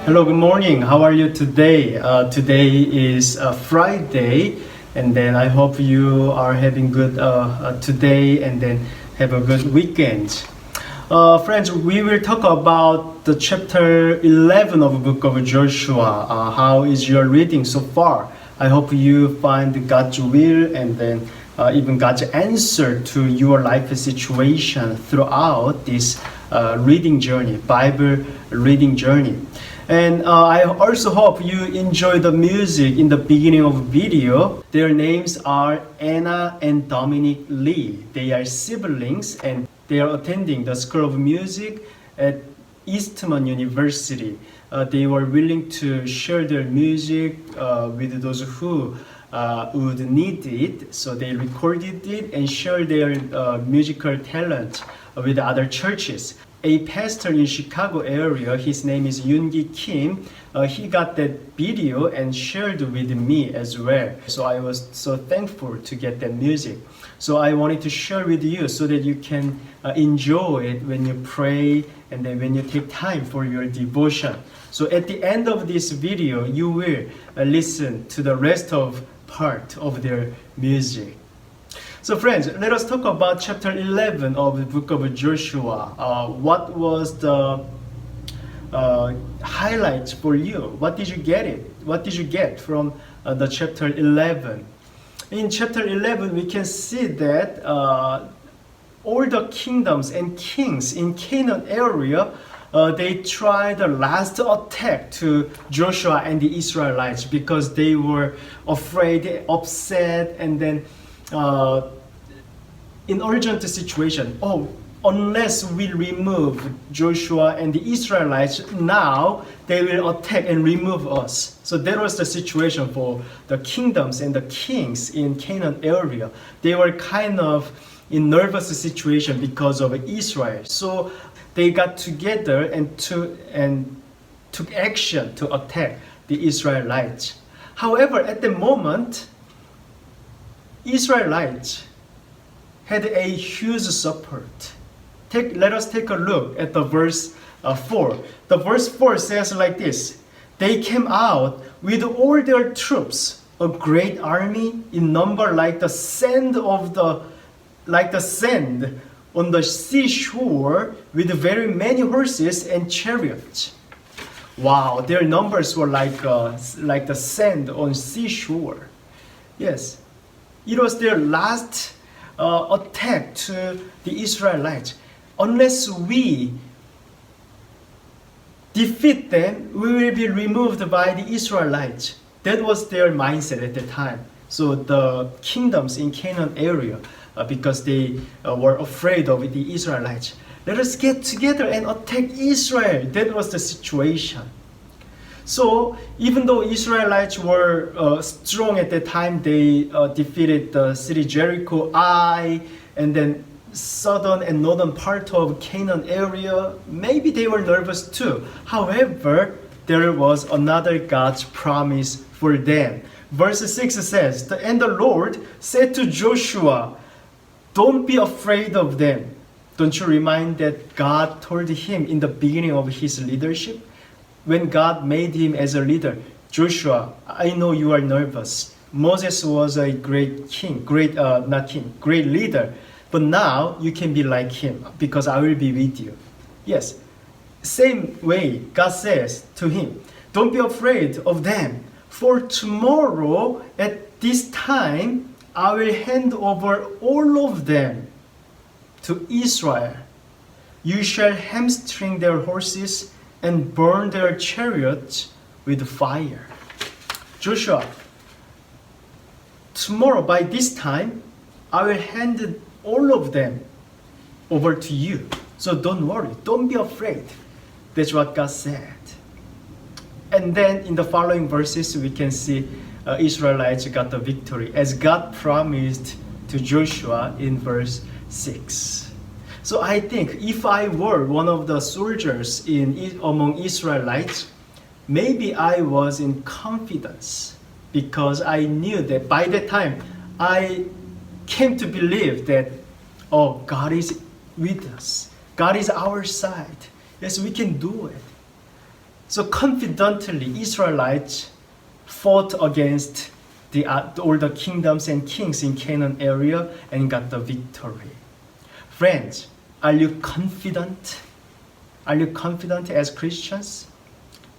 Hello, good morning. How are you today? Today is Friday, and then I hope you are having good today and then have a good weekend. Friends, we will talk about the chapter 11 of the book of Joshua. How is your reading so far? I hope you find God's will and then even God's answer to your life situation throughout this reading journey, Bible reading journey. And I also hope you enjoy the music in the beginning of the video. Their names are Anna and Dominic Lee. They are siblings and they are attending the School of Music at Eastman University. They were willing to share their music with those who would need it. So they recorded it and shared their musical talent with other churches. A pastor in Chicago area, his name is Yoongi Kim, he got that video and shared with me as well. So I was so thankful to get that music. So I wanted to share with you so that you can enjoy it when you pray and then when you take time for your devotion. So at the end of this video, you will listen to the rest of part of their music. So friends, let us talk about chapter 11 of the book of Joshua. What was the highlights for you? What did you get from the chapter 11? In chapter 11, we can see that all the kingdoms and kings in Canaan area, they tried the last attack to Joshua and the Israelites because they were afraid, upset, and then in urgent situation, unless we remove Joshua and the Israelites, now they will attack and remove us. So that was the situation for the kingdoms and the kings in Canaan area. They were kind of in nervous situation because of Israel. So they got together and took action to attack the Israelites. However, at the moment, Israelites had a huge support. Let us take a look at the verse 4. The verse 4 says like this: They came out with all their troops, a great army in number like the sand on the seashore, with very many horses and chariots. Wow, their numbers were like the sand on seashore. Yes, it was their last attack to the Israelites. Unless we defeat them, we will be removed by the Israelites. That was their mindset at the time. So the kingdoms in Canaan area, because they were afraid of the Israelites, let us get together and attack Israel. That was the situation. So even though Israelites were strong at the time, they defeated the city Jericho, and then southern and northern part of Canaan area, maybe they were nervous too. However, there was another God's promise for them. Verse 6 says, And the Lord said to Joshua, don't be afraid of them. Don't you remind that God told him in the beginning of his leadership? When God made him as a leader, Joshua, I know you are nervous. Moses was a great leader. But now you can be like him because I will be with you. Yes, same way God says to him, don't be afraid of them. For tomorrow at this time, I will hand over all of them to Israel. You shall hamstring their horses and burn their chariots with fire. Joshua, tomorrow by this time, I will hand all of them over to you. So don't worry, don't be afraid. That's what God said. And then in the following verses, we can see Israelites got the victory as God promised to Joshua in verse 6. So I think if I were one of the soldiers among Israelites, maybe I was in confidence because I knew that by that time I came to believe that, God is with us. God is our side. Yes, we can do it. So confidently, Israelites fought against all the kingdoms and kings in Canaan area and got the victory. Friends, are you confident? Are you confident as Christians?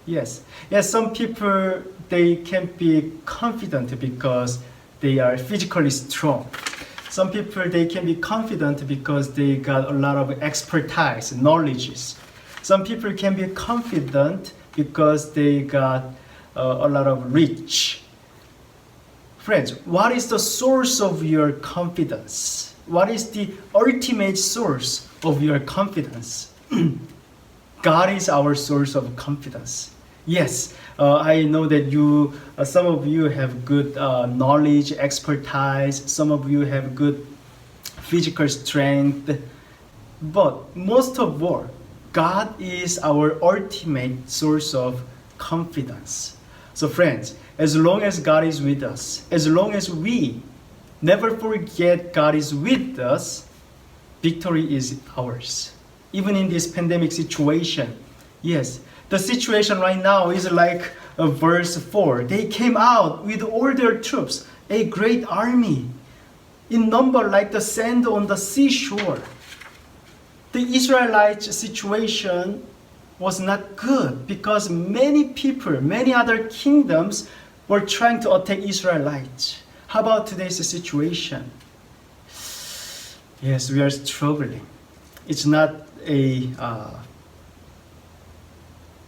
Yes. Yes, some people, they can be confident because they are physically strong. Some people, they can be confident because they got a lot of expertise, knowledges. Some people can be confident because they got a lot of rich. Friends, what is the source of your confidence? What is the ultimate source of your confidence? God is our source of confidence. Yes, I know that some of you have good knowledge, expertise. Some of you have good physical strength. But most of all, God is our ultimate source of confidence. So friends, as long as God is with us, as long as we never forget God is with us, victory is ours. Even in this pandemic situation, yes, the situation right now is like verse 4. They came out with all their troops, a great army, in number like the sand on the seashore. The Israelite situation was not good because many people, many other kingdoms were trying to attack Israelites. How about today's situation? Yes, we are struggling. It's not a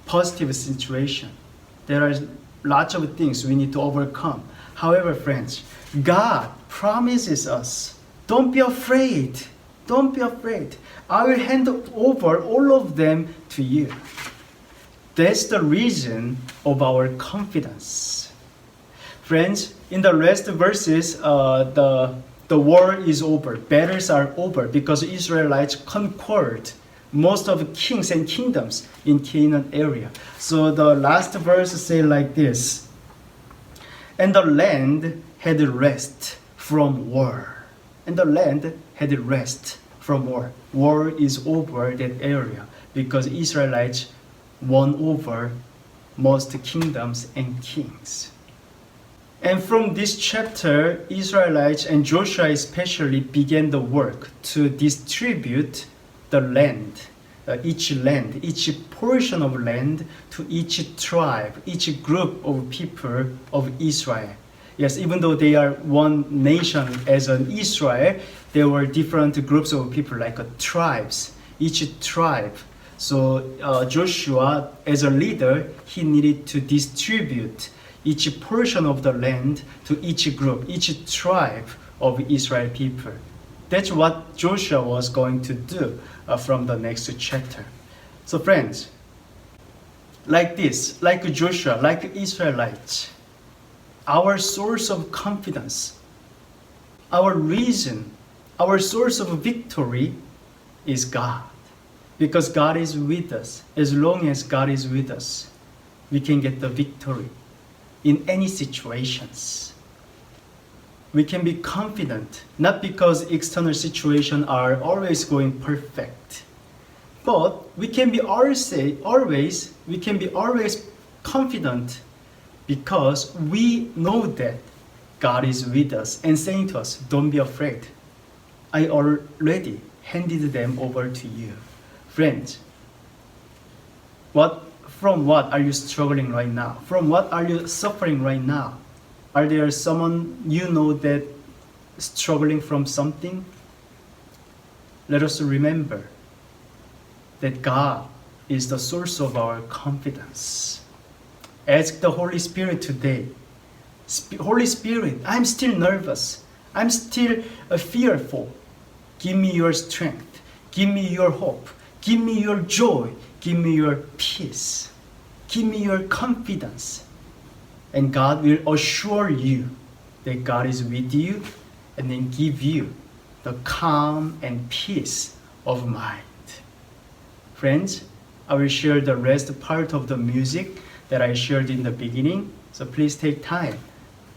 positive situation. There are lots of things we need to overcome. However, friends, God promises us, don't be afraid. Don't be afraid. I will hand over all of them to you. That's the reason of our confidence. Friends, in the last verses, the war is over. Battles are over because Israelites conquered most of the kings and kingdoms in Canaan area. So the last verse says like this: and the land had rest from war. And the land had rest from war. War is over that area because Israelites won over most kingdoms and kings. And from this chapter, Israelites and Joshua especially began the work to distribute the land, each portion of land to each tribe, each group of people of Israel. Yes, even though they are one nation as an Israel, there were different groups of people like tribes, each tribe. So Joshua, as a leader, he needed to distribute each portion of the land to each group, each tribe of Israel people. That's what Joshua was going to do from the next chapter. So friends, like this, like Joshua, like Israelites, our source of confidence, our reason, our source of victory is God. Because God is with us. As long as God is with us, we can get the victory in any situations. We can be confident, not because external situations are always going perfect, but we can be always confident because we know that God is with us and saying to us, don't be afraid. I already handed them over to you. Friends, from what are you struggling right now? From what are you suffering right now? Are there someone you know that struggling from something? Let us remember that God is the source of our confidence. Ask the Holy Spirit today. Holy Spirit, I'm still nervous. I'm still fearful. Give me your strength. Give me your hope. Give me your joy. Give me your peace. Give me your confidence. And God will assure you that God is with you and then give you the calm and peace of mind. Friends, I will share the rest part of the music that I shared in the beginning. So please take time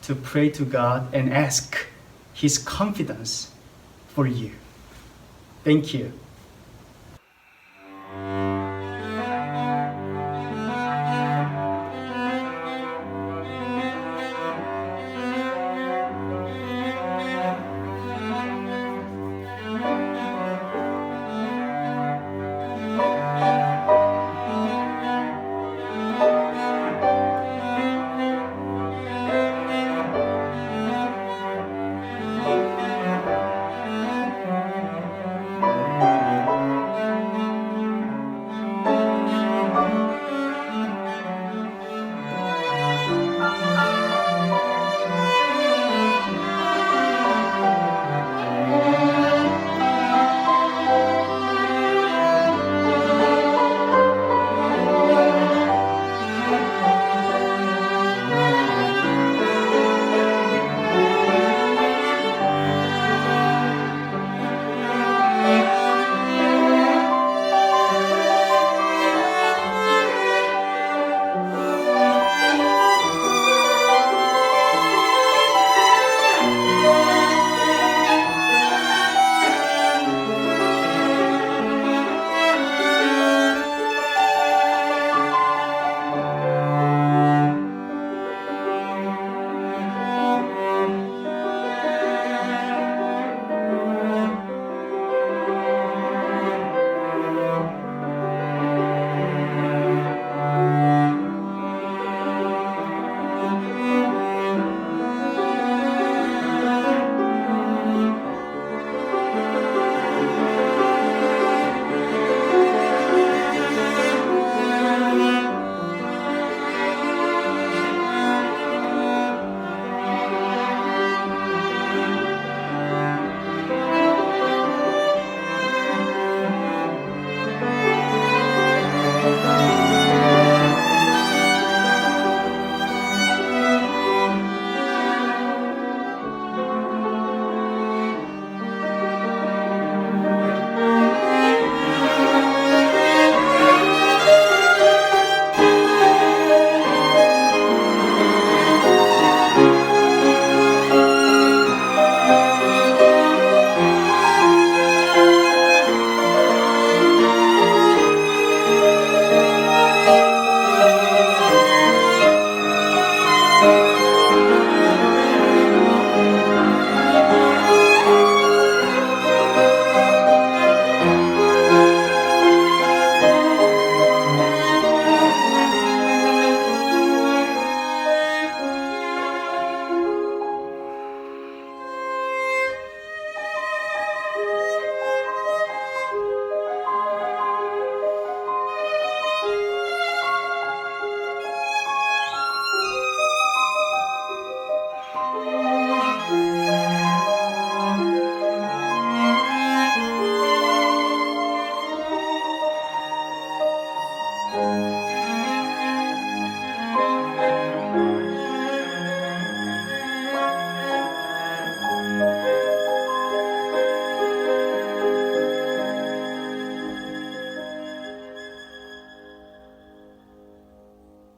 to pray to God and ask His confidence for you. Thank you.